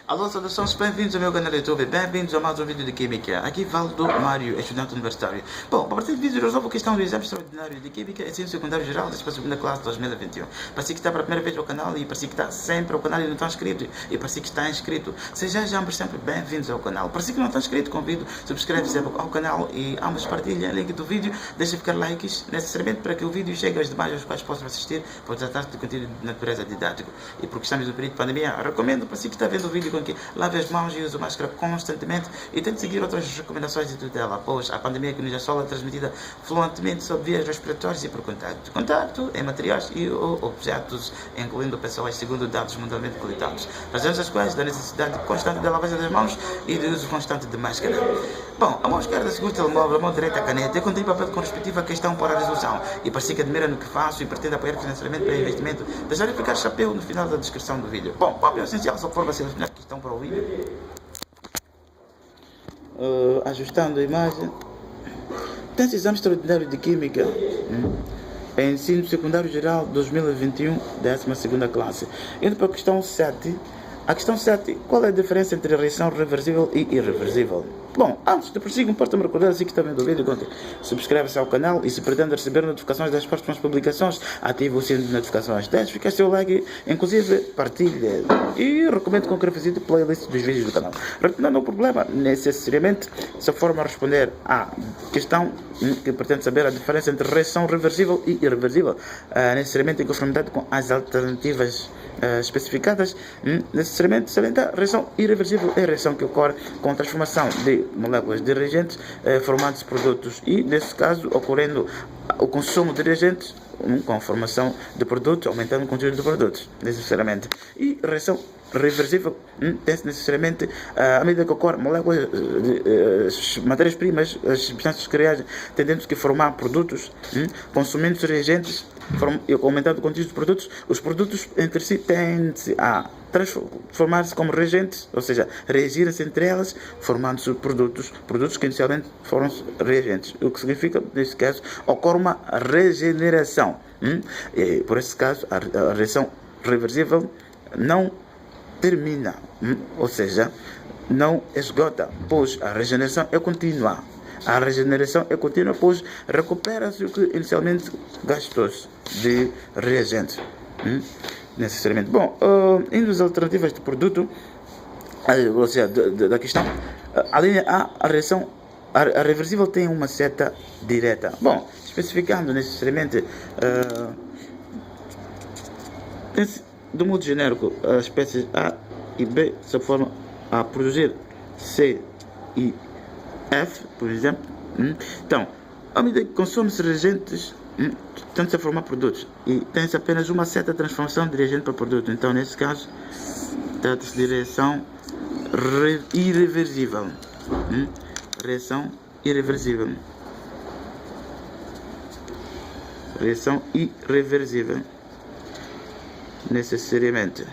Alô, saudações, bem-vindos ao meu canal do YouTube, bem-vindos a mais um vídeo de Química. Aqui Valdo Mário, estudante universitário. Bom, a partir do vídeo resolvo a questão do exame extraordinário de Química, ensino secundário geral, para a segunda classe de 2021. Para si que está pela primeira vez no canal e para si que está sempre ao canal e não está inscrito, e para si que está inscrito, sejam ambos sempre bem-vindos ao canal. Para si que não está inscrito, convido, subscreve-se ao canal e ambos partilhem o link do vídeo, deixem ficar likes, necessariamente para que o vídeo chegue aos demais aos quais possam assistir, por tratar de conteúdo de natureza didático. E porque estamos no período de pandemia, recomendo para si que está vendo o vídeo que lave as mãos e use máscara constantemente e tente seguir outras recomendações de tutela, pois a pandemia que nos assola é transmitida fluentemente sob vias respiratórias e por contacto. Contacto em materiais e objetos, incluindo pessoas, segundo dados mundialmente coletados. Razões as quais da necessidade constante da lavagem das mãos e do uso constante de máscara. Bom, a mão esquerda segura o telemóvel, a mão direita a caneta. Eu contei papel com respectiva questão para a resolução e para si que admira no que faço e pretende apoiar financeiramente para investimento, deixar ficar chapéu no final da descrição do vídeo. Bom, o essencial só for selecionar a questão para o vídeo. Ajustando a imagem. Tem exame extraordinário de Química. Ensino secundário geral 2021, 12ª classe. Indo para a questão 7. A questão 7, qual é a diferença entre reação reversível e irreversível? Bom, antes de prosseguir, importa-me recordar assim que está vendo o vídeo, subscreve-se ao canal e se pretende receber notificações das próximas publicações, ative o sino de notificações, deixe ficar seu like, inclusive partilhe e recomendo com que revisite a playlist dos vídeos do canal. Retornando ao problema, necessariamente se forma a responder à questão que pretende saber a diferença entre reação reversível e irreversível, necessariamente em conformidade com as alternativas especificadas, necessariamente salientar a reação irreversível é a reação que ocorre com a transformação de moléculas de reagentes formando produtos e, nesse caso, ocorrendo o consumo de reagentes com a formação de produtos, aumentando o conteúdo de produtos, necessariamente. E a reação reversível tem-se necessariamente à medida que ocorre moléculas de matérias-primas, as substâncias que reagem, tendendo a formar produtos, consumindo os reagentes, aumentando o conteúdo dos produtos, os produtos entre si tendem a transformar-se como reagentes, ou seja, reagirem-se entre elas, formando-se produtos que inicialmente foram reagentes, o que significa, neste caso, ocorre uma regeneração. E, por esse caso, a reação reversível não termina, ou seja, não esgota, pois a regeneração é contínua. A regeneração é contínua, pois recupera-se o que inicialmente gastou-se de reagente. Necessariamente. Bom, indo às alternativas de produto, ou seja, da questão, a linha A, a reação a reversível tem uma seta direta. Bom, especificando necessariamente, do modo genérico, as espécies A e B se formam a produzir C e F, por exemplo. Então, à medida que consome-se reagentes, tenta-se a formar produtos e tem-se apenas uma certa transformação de reagente para produto. Então, nesse caso, trata-se de reação irreversível. Reação irreversível. Reação irreversível. Necessariamente.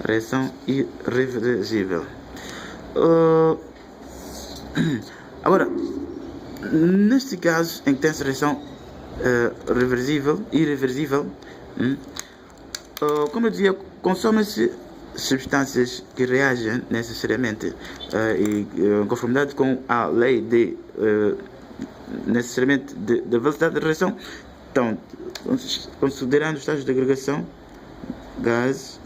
Reação irreversível. Agora, neste caso em que tem-se reação irreversível, como eu dizia, consomem-se substâncias que reagem necessariamente em conformidade com a lei de necessariamente da velocidade de reação. Então, considerando os estágios de agregação, gás,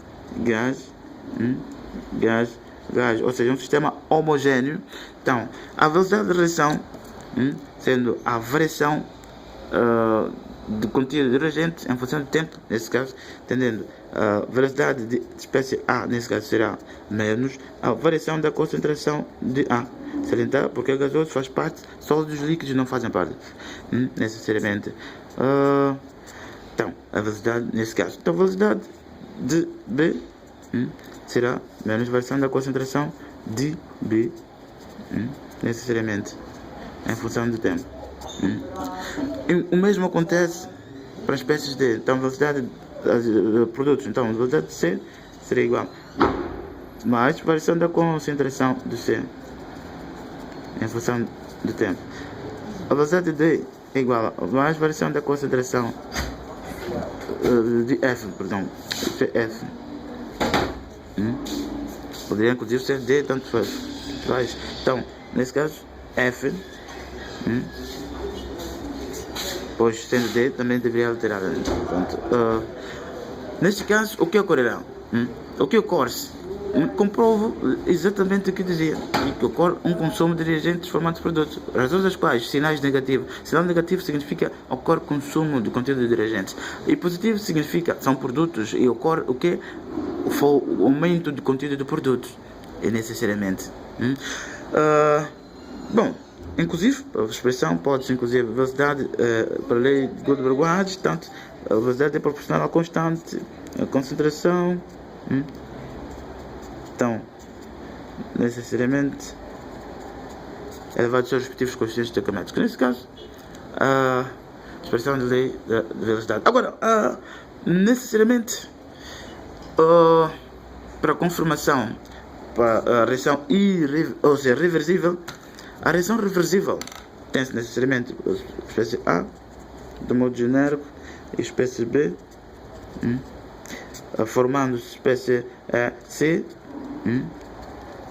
ou seja, um sistema homogêneo. Então, a velocidade de reação, sendo a variação de conteúdo de reagentes em função do tempo, nesse caso, tendendo a velocidade de espécie A, nesse caso, será menos a variação da concentração de A. Salientar, porque o gasoso faz parte, sólidos líquidos não fazem parte, necessariamente. Então, a velocidade, nesse caso, então, a velocidade de B será menos variação da concentração de B, necessariamente, em função do tempo. E o mesmo acontece para as espécies D. Então, a velocidade de produtos, então, a velocidade de C será igual mais variação da concentração de C em função do tempo. A velocidade de D é igual a mais variação da concentração de F, perdão, F Poderia inclusive ser D, tanto faz. Então, nesse caso, F. Pois, sendo D, também deveria alterar. Pronto. Neste caso, o que ocorrerá? O que ocorre? Comprovo exatamente o que dizia, que ocorre um consumo de reagentes formados de produtos, razões das quais sinais negativos. Sinal negativo significa ocorre consumo de conteúdo de reagentes, e positivo significa são produtos e ocorre o que? O aumento de conteúdo de produtos, e necessariamente. Bom, inclusive a expressão pode-se inclusive velocidade para a lei de Goldberg-Waage, tanto a velocidade é proporcional à constante, a concentração. Então, necessariamente, elevados aos respectivos coeficientes estequiométricos. Nesse caso, a expressão de lei da velocidade. Agora, necessariamente, para a confirmação, para a reação reversível, a reação reversível tem-se necessariamente a espécie A, de modo genérico, e espécie B, formando-se espécie C,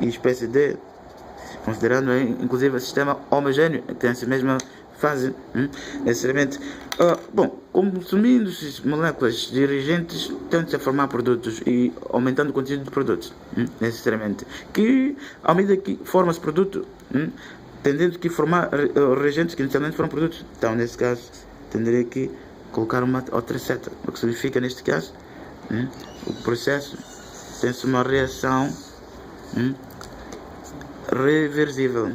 e espécie D, considerando inclusive o sistema homogêneo, que tem essa mesma fase, necessariamente. Bom, consumindo-se moléculas de reagentes, tendem-se a formar produtos e aumentando o conteúdo de produtos, necessariamente. Que, à medida que forma-se produto, tendendo que formar reagentes que inicialmente foram produtos. Então, nesse caso, tenderia aqui colocar uma outra seta, o que significa, neste caso, o processo tem-se uma reação reversível.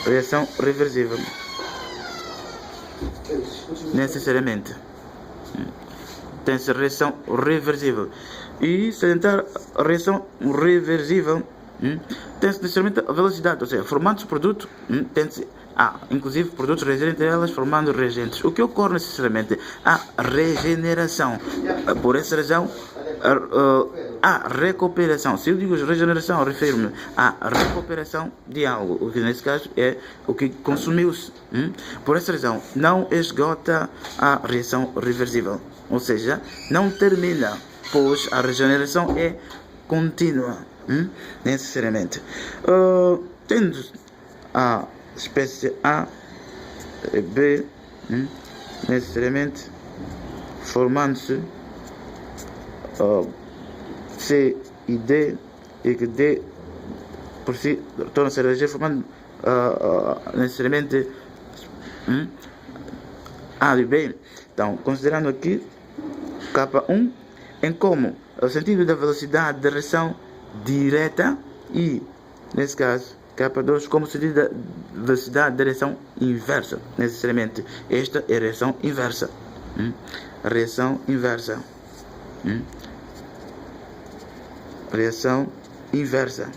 Reação reversível. Necessariamente. Tem-se reação reversível. E se tentar a reação reversível, tem-se necessariamente a velocidade, ou seja, formando o produto, tem-se inclusive produtos reagem entre elas formando reagentes. O que ocorre necessariamente? A regeneração. Por essa razão, a recuperação. Se eu digo regeneração, refiro-me à recuperação de algo, o que nesse caso é o que consumiu-se. Por essa razão, não esgota a reação reversível, ou seja, não termina, pois a regeneração é contínua, necessariamente. Tendo a espécie A e B, necessariamente formando-se C e D, e que D por si torna-se a reagir formando necessariamente A e B. Então, considerando aqui K1 em como o sentido da velocidade da reação direta e, nesse caso, K2 como sentido da velocidade da reação inversa, necessariamente. Esta é a reação inversa. Reação inversa. Reação inversa.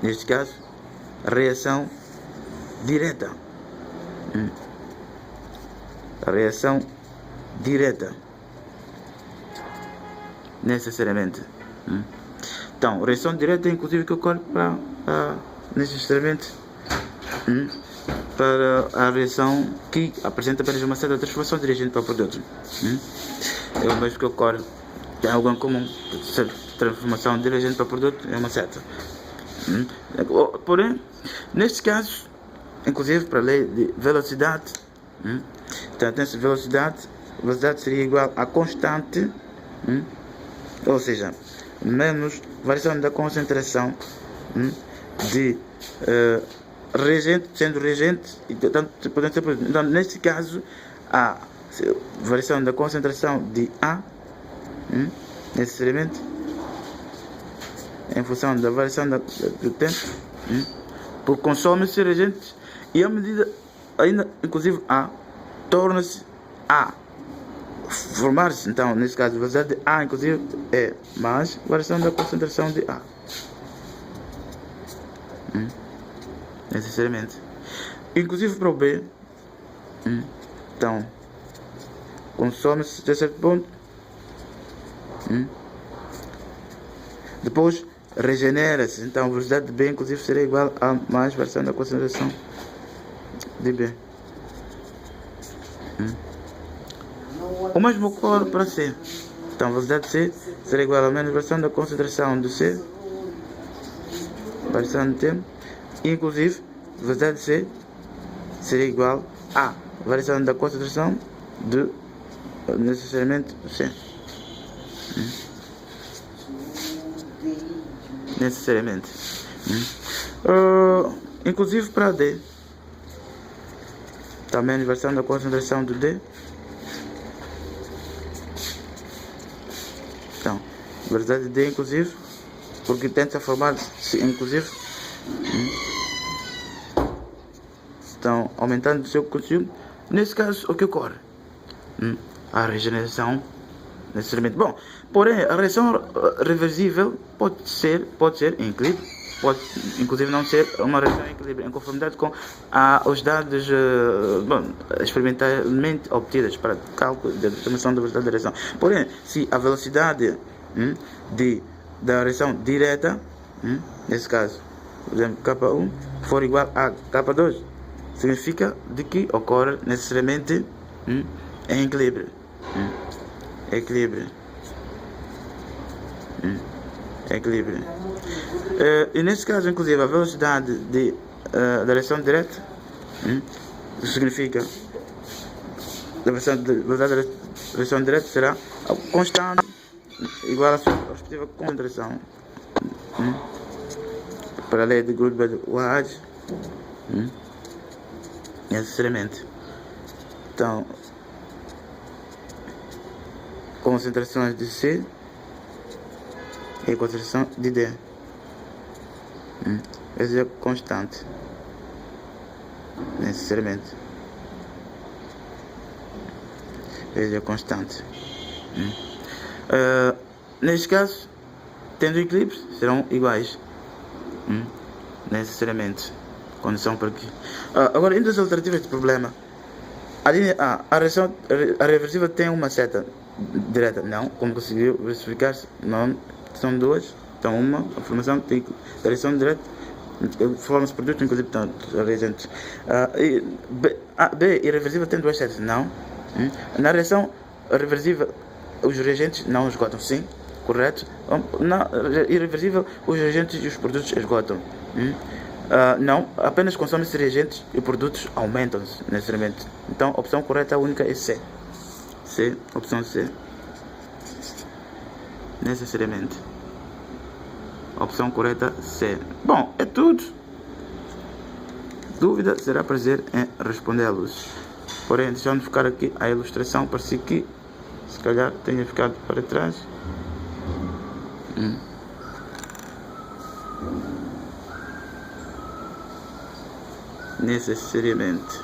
Neste caso, reação direta. Reação direta. Necessariamente. Então, reação direta, inclusive, que ocorre para necessariamente para a reação que apresenta apenas uma certa transformação de reagente para o produto. É o mesmo que ocorre. Tem algo em comum. Transformação de reagente para o produto é uma seta. Porém, neste caso, inclusive para a lei de velocidade, então tem-se velocidade seria igual a constante, ou seja, menos variação da concentração de reagente, sendo reagente, e portanto podem ser produtos. Então, neste caso, a variação da concentração de A, necessariamente, em função da variação do tempo, por consome-se reagentes, e a medida, ainda inclusive A, torna-se A. Formar-se, então, nesse caso, a velocidade de A, inclusive, é mais variação da concentração de A. Necessariamente. Inclusive para o B, então, consome-se até certo ponto. Depois, regenera-se. Então, a velocidade de B, inclusive, será igual a mais variação da concentração de B. O mesmo ocorre para C. Então, a velocidade de C será igual a menos variação da concentração de C, variação de tempo, inclusive, a velocidade de C será igual a variação da concentração de, necessariamente, C. Necessariamente. Inclusive para D. Também a variação da concentração de D. Então, a velocidade de D, inclusive, porque tenta formar, inclusive, então, aumentando o seu consumo. Nesse caso, o que ocorre? A regeneração, necessariamente. Bom, porém, a reação reversível pode ser em equilíbrio, pode inclusive não ser uma reação em equilíbrio, em conformidade com os dados experimentalmente obtidos para cálculo da determinação da velocidade da reação. Porém, se a velocidade da reação direta, nesse caso, por exemplo, K1 for igual a K2, significa de que ocorre necessariamente em equilíbrio. Equilíbrio. E nesse caso, inclusive, a velocidade da direção direta significa a velocidade da direção direta será constante igual à sua respectiva concentração. Para a lei de Goodward, necessariamente. Então, concentrações de C e concentração de D. Essa é constante. Necessariamente. Essa é constante. Neste caso, tendo equilíbrio, serão iguais. Necessariamente. Condição para aqui. Agora, entre as alternativas de problema, a reação reversível tem uma seta direta? Não. Como conseguiu verificar-se? Não. São duas. Então, uma, a formação tem reação direta, forma-se produto, inclusive, reagentes. B, irreversível tem duas setas? Não. Na reação reversível, os reagentes não esgotam? Sim. Correto. Na irreversível, os reagentes e os produtos esgotam? Não, apenas consomem-se reagentes e produtos aumentam-se necessariamente. Então, a opção correta única é C. C, opção C. Necessariamente. Opção correta C. Bom, é tudo. Dúvida, será prazer em respondê-los. Porém, deixando ficar aqui a ilustração, parece que se calhar tenha ficado para trás. Necessariamente.